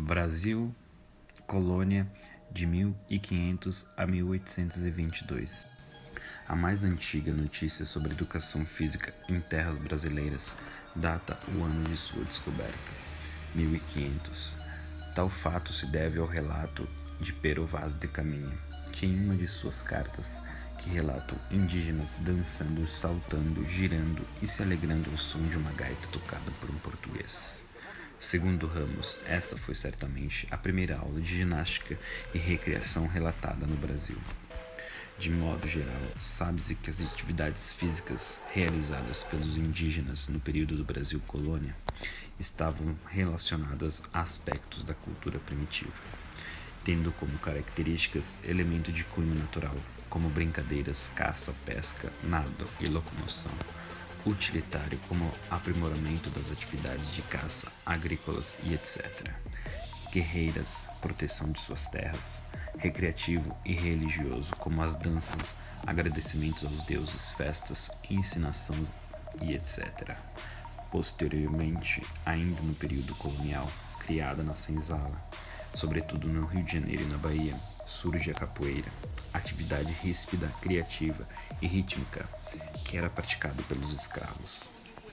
Brasil, colônia de 1500 a 1822. A mais antiga notícia sobre educação física em terras brasileiras data o ano de sua descoberta, 1500. Tal fato se deve ao relato de Pero Vaz de Caminha, que em uma de suas cartas, que relatam indígenas dançando, saltando, girando e se alegrando ao som de uma gaita tocada por um português. Segundo Ramos, esta foi certamente a primeira aula de ginástica e recreação relatada no Brasil. De modo geral, sabe-se que as atividades físicas realizadas pelos indígenas no período do Brasil colônia estavam relacionadas a aspectos da cultura primitiva, tendo como características elemento de cunho natural, como brincadeiras, caça, pesca, nado e locomoção, utilitário como aprimoramento das atividades de caça, agrícolas e etc., guerreiras, proteção de suas terras, recreativo e religioso como as danças, agradecimentos aos deuses, festas, ensinação e etc. Posteriormente, ainda no período colonial, criada na senzala, sobretudo no Rio de Janeiro e na Bahia, surge a capoeira, atividade ríspida, criativa e rítmica que era praticada pelos escravos.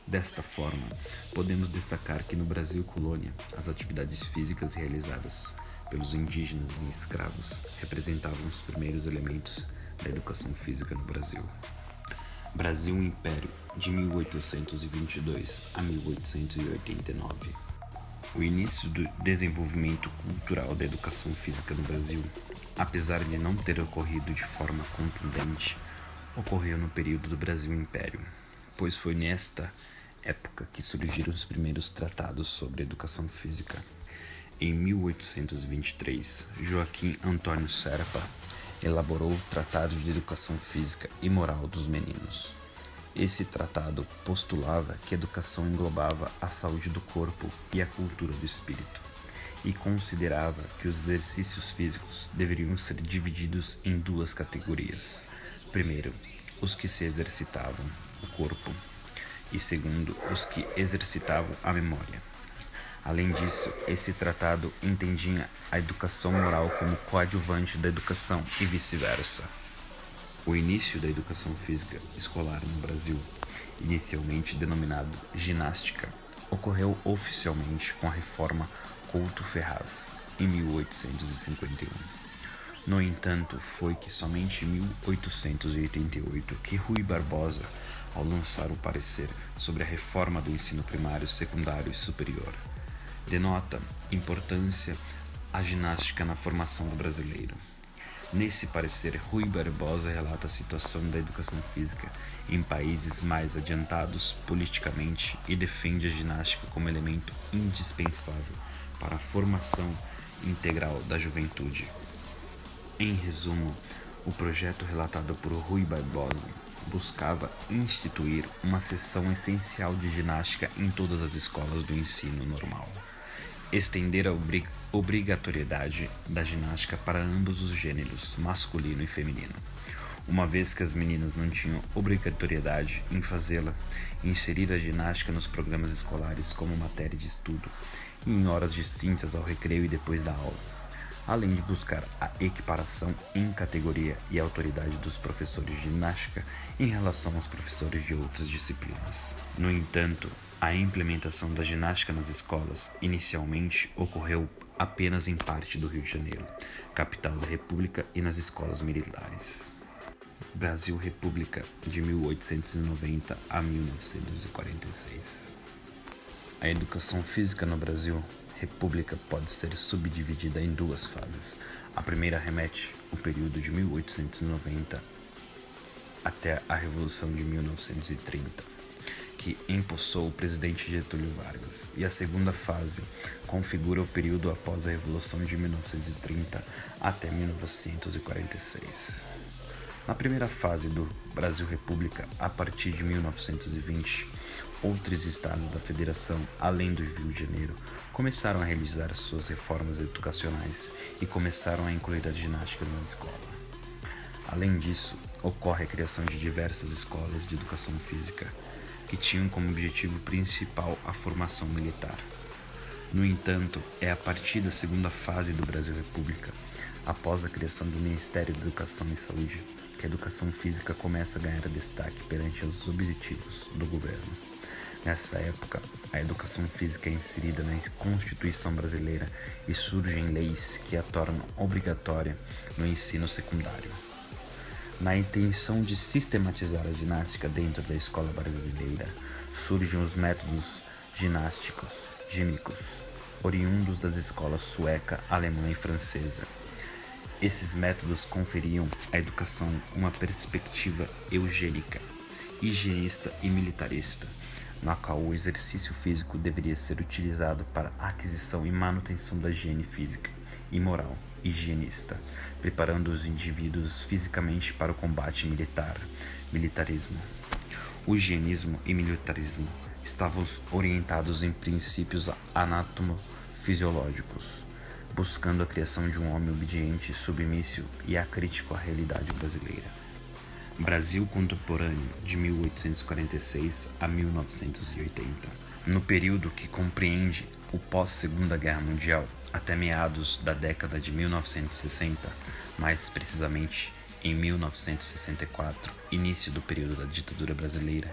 Desta forma, podemos destacar que no Brasil colônia, as atividades físicas realizadas pelos indígenas e escravos representavam os primeiros elementos da educação física no Brasil. Brasil Império, de 1822 a 1889. O início do desenvolvimento cultural da educação física no Brasil, apesar de não ter ocorrido de forma contundente, ocorreu no período do Brasil Império, pois foi nesta época que surgiram os primeiros tratados sobre educação física. Em 1823, Joaquim Antônio Serpa elaborou o Tratado de Educação Física e Moral dos Meninos. Esse tratado postulava que a educação englobava a saúde do corpo e a cultura do espírito, e considerava que os exercícios físicos deveriam ser divididos em duas categorias. Primeiro, os que se exercitavam o corpo, e segundo, os que exercitavam a memória. Além disso, esse tratado entendia a educação moral como coadjuvante da educação e vice-versa. O início da educação física escolar no Brasil, inicialmente denominado ginástica, ocorreu oficialmente com a reforma Couto-Ferraz, em 1851. No entanto, foi que somente em 1888 que Rui Barbosa, ao lançar o parecer sobre a reforma do ensino primário, secundário e superior, denota importância a ginástica na formação do brasileiro. Nesse parecer, Rui Barbosa relata a situação da educação física em países mais adiantados politicamente e defende a ginástica como elemento indispensável para a formação integral da juventude. Em resumo, o projeto relatado por Rui Barbosa buscava instituir uma seção essencial de ginástica em todas as escolas do ensino normal, estender a obrigatoriedade da ginástica para ambos os gêneros, masculino e feminino, uma vez que as meninas não tinham obrigatoriedade em fazê-la, inserir a ginástica nos programas escolares como matéria de estudo e em horas distintas ao recreio e depois da aula, além de buscar a equiparação em categoria e autoridade dos professores de ginástica em relação aos professores de outras disciplinas. No entanto, a implementação da ginástica nas escolas inicialmente ocorreu apenas em parte do Rio de Janeiro, capital da República, e nas escolas militares. Brasil República, de 1890 a 1946. A educação física no Brasil República pode ser subdividida em duas fases. A primeira remete ao período de 1890 até a Revolução de 1930, que empossou o presidente Getúlio Vargas, e a segunda fase configura o período após a Revolução de 1930 até 1946. Na primeira fase do Brasil República, a partir de 1920, outros estados da federação, além do Rio de Janeiro, começaram a realizar suas reformas educacionais e começaram a incluir a ginástica na escola. Além disso, ocorre a criação de diversas escolas de educação física, que tinham como objetivo principal a formação militar. No entanto, é a partir da segunda fase do Brasil República, após a criação do Ministério da Educação e Saúde, que a educação física começa a ganhar destaque perante os objetivos do governo. Nessa época, a educação física é inserida na Constituição brasileira e surgem leis que a tornam obrigatória no ensino secundário. Na intenção de sistematizar a ginástica dentro da escola brasileira, surgem os métodos ginásticos, oriundos das escolas sueca, alemã e francesa. Esses métodos conferiam à educação uma perspectiva eugênica, higienista e militarista, na qual o exercício físico deveria ser utilizado para a aquisição e manutenção da higiene física e moral higienista, preparando os indivíduos fisicamente para o combate militarismo. O higienismo e militarismo estavam orientados em princípios anatomo-fisiológicos, buscando a criação de um homem obediente, submisso e acrítico à realidade brasileira. Brasil contemporâneo, de 1846 a 1980. No período que compreende o pós-Segunda Guerra Mundial até meados da década de 1960, mais precisamente em 1964, início do período da ditadura brasileira,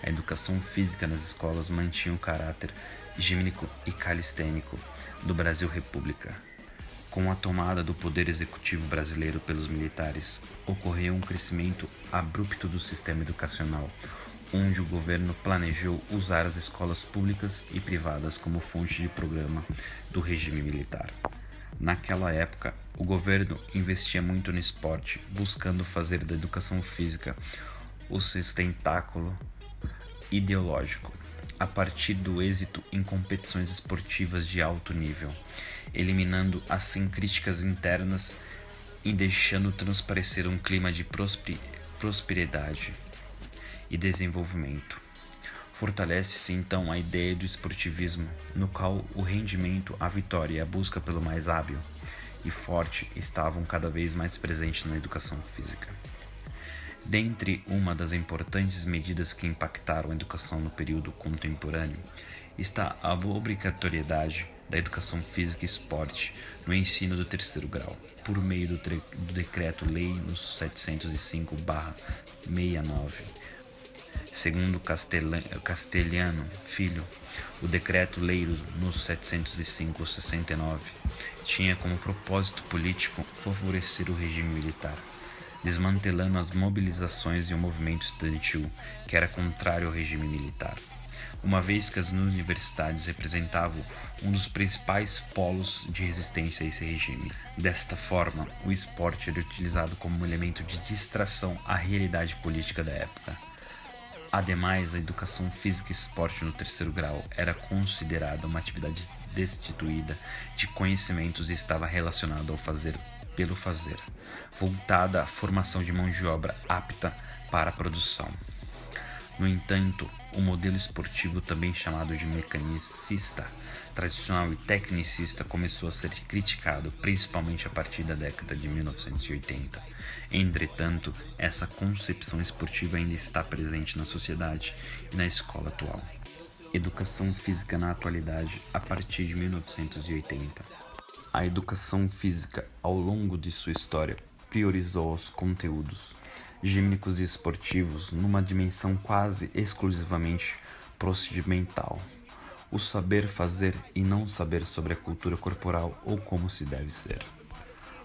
a educação física nas escolas mantinha o caráter higiênico e calistênico do Brasil República. Com a tomada do poder executivo brasileiro pelos militares, ocorreu um crescimento abrupto do sistema educacional, onde o governo planejou usar as escolas públicas e privadas como fonte de programa do regime militar. Naquela época, o governo investia muito no esporte, buscando fazer da educação física o sustentáculo ideológico, a partir do êxito em competições esportivas de alto nível, eliminando assim críticas internas e deixando transparecer um clima de prosperidade e desenvolvimento. Fortalece-se então a ideia do esportivismo, no qual o rendimento, a vitória e a busca pelo mais hábil e forte estavam cada vez mais presentes na educação física. Dentre uma das importantes medidas que impactaram a educação no período contemporâneo está a obrigatoriedade da educação física e esporte no ensino do terceiro grau, por meio do Decreto-Lei no 705/69. Segundo Castelhano Filho, o Decreto-Lei no 705/69 tinha como propósito político favorecer o regime militar, desmantelando as mobilizações e o movimento estudantil, que era contrário ao regime militar, uma vez que as universidades representavam um dos principais polos de resistência a esse regime. Desta forma, o esporte era utilizado como um elemento de distração à realidade política da época. Ademais, a educação física e esporte no terceiro grau era considerada uma atividade destituída de conhecimentos e estava relacionada ao fazer pelo fazer, voltada à formação de mão de obra apta para a produção. No entanto, o modelo esportivo, também chamado de mecanicista, tradicional e tecnicista, começou a ser criticado, principalmente a partir da década de 1980. Entretanto, essa concepção esportiva ainda está presente na sociedade e na escola atual. Educação física na atualidade, a partir de 1980. A educação física, ao longo de sua história, priorizou os conteúdos gímnicos e esportivos numa dimensão quase exclusivamente procedimental, o saber fazer e não saber sobre a cultura corporal ou como se deve ser.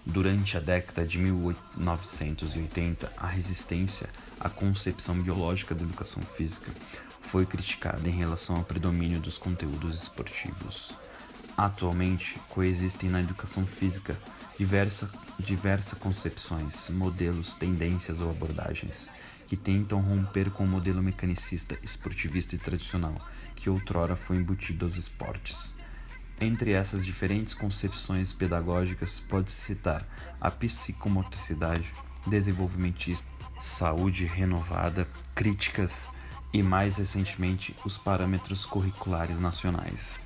Durante a década de 1980, a resistência à concepção biológica da educação física foi criticada em relação ao predomínio dos conteúdos esportivos. Atualmente, coexistem na educação física diversas concepções, modelos, tendências ou abordagens que tentam romper com o modelo mecanicista, esportivista e tradicional que outrora foi embutido aos esportes. Entre essas diferentes concepções pedagógicas, pode-se citar a psicomotricidade, desenvolvimentista, saúde renovada, críticas e, mais recentemente, os parâmetros curriculares nacionais.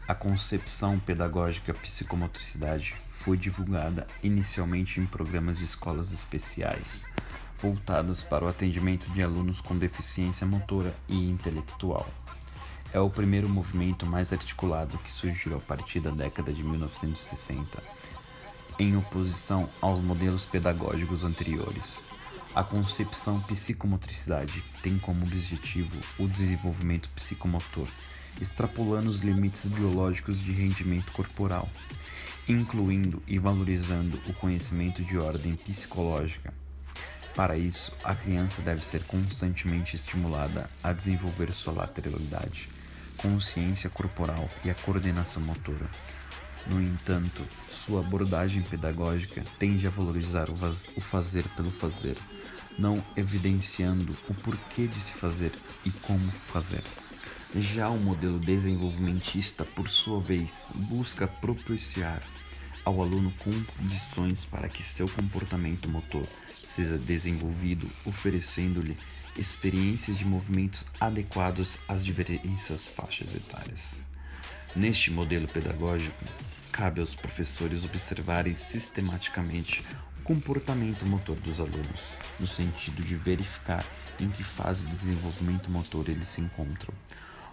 A concepção pedagógica psicomotricidade foi divulgada inicialmente em programas de escolas especiais, voltadas para o atendimento de alunos com deficiência motora e intelectual. É o primeiro movimento mais articulado que surgiu a partir da década de 1960, em oposição aos modelos pedagógicos anteriores. A concepção psicomotricidade tem como objetivo o desenvolvimento psicomotor, extrapolando os limites biológicos de rendimento corporal, incluindo e valorizando o conhecimento de ordem psicológica. Para isso, a criança deve ser constantemente estimulada a desenvolver sua lateralidade, consciência corporal e a coordenação motora. No entanto, sua abordagem pedagógica tende a valorizar o fazer pelo fazer, não evidenciando o porquê de se fazer e como fazer. Já o modelo desenvolvimentista, por sua vez, busca propiciar ao aluno condições para que seu comportamento motor seja desenvolvido, oferecendo-lhe experiências de movimentos adequados às diversas faixas etárias. Neste modelo pedagógico, cabe aos professores observarem sistematicamente o comportamento motor dos alunos, no sentido de verificar em que fase de desenvolvimento motor eles se encontram,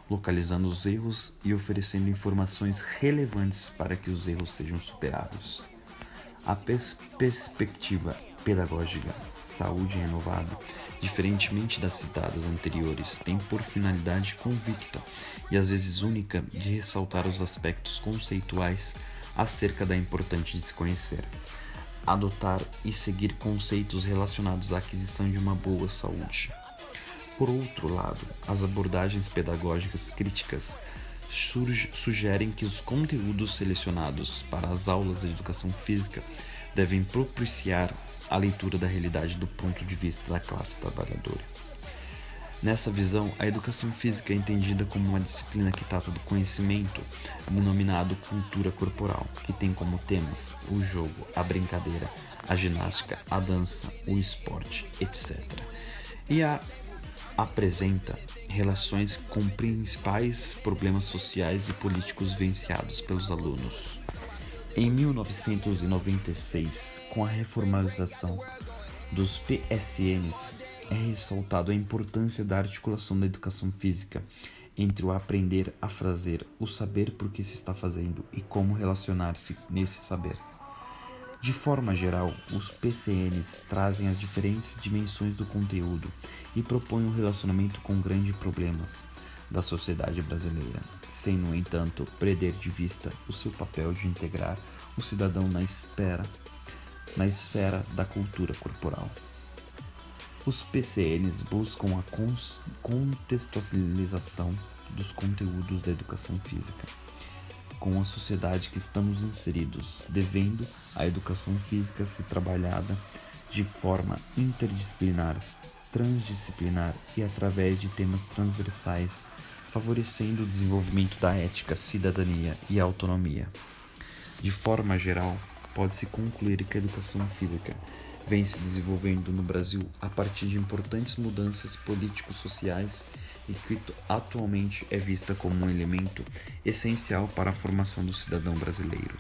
localizando os erros e oferecendo informações relevantes para que os erros sejam superados. A perspectiva pedagógica Saúde Renovada, diferentemente das citadas anteriores, tem por finalidade convicta e às vezes única de ressaltar os aspectos conceituais acerca da importância de se conhecer, adotar e seguir conceitos relacionados à aquisição de uma boa saúde. Por outro lado, as abordagens pedagógicas críticas sugerem que os conteúdos selecionados para as aulas de educação física devem propiciar a leitura da realidade do ponto de vista da classe trabalhadora. Nessa visão, a educação física é entendida como uma disciplina que trata do conhecimento, denominado cultura corporal, que tem como temas o jogo, a brincadeira, a ginástica, a dança, o esporte, etc. E apresenta relações com principais problemas sociais e políticos vivenciados pelos alunos. Em 1996, com a reformalização dos PSNs, é ressaltado a importância da articulação da educação física entre o aprender a fazer, o saber por que se está fazendo e como relacionar-se nesse saber. De forma geral, os PCNs trazem as diferentes dimensões do conteúdo e propõem um relacionamento com grandes problemas da sociedade brasileira, sem, no entanto, perder de vista o seu papel de integrar o cidadão na esfera da cultura corporal. Os PCNs buscam a contextualização dos conteúdos da educação física com a sociedade que estamos inseridos, devendo a educação física ser trabalhada de forma interdisciplinar, transdisciplinar e através de temas transversais, favorecendo o desenvolvimento da ética, cidadania e autonomia. De forma geral, pode-se concluir que a educação física vem se desenvolvendo no Brasil a partir de importantes mudanças político-sociais e que atualmente é vista como um elemento essencial para a formação do cidadão brasileiro.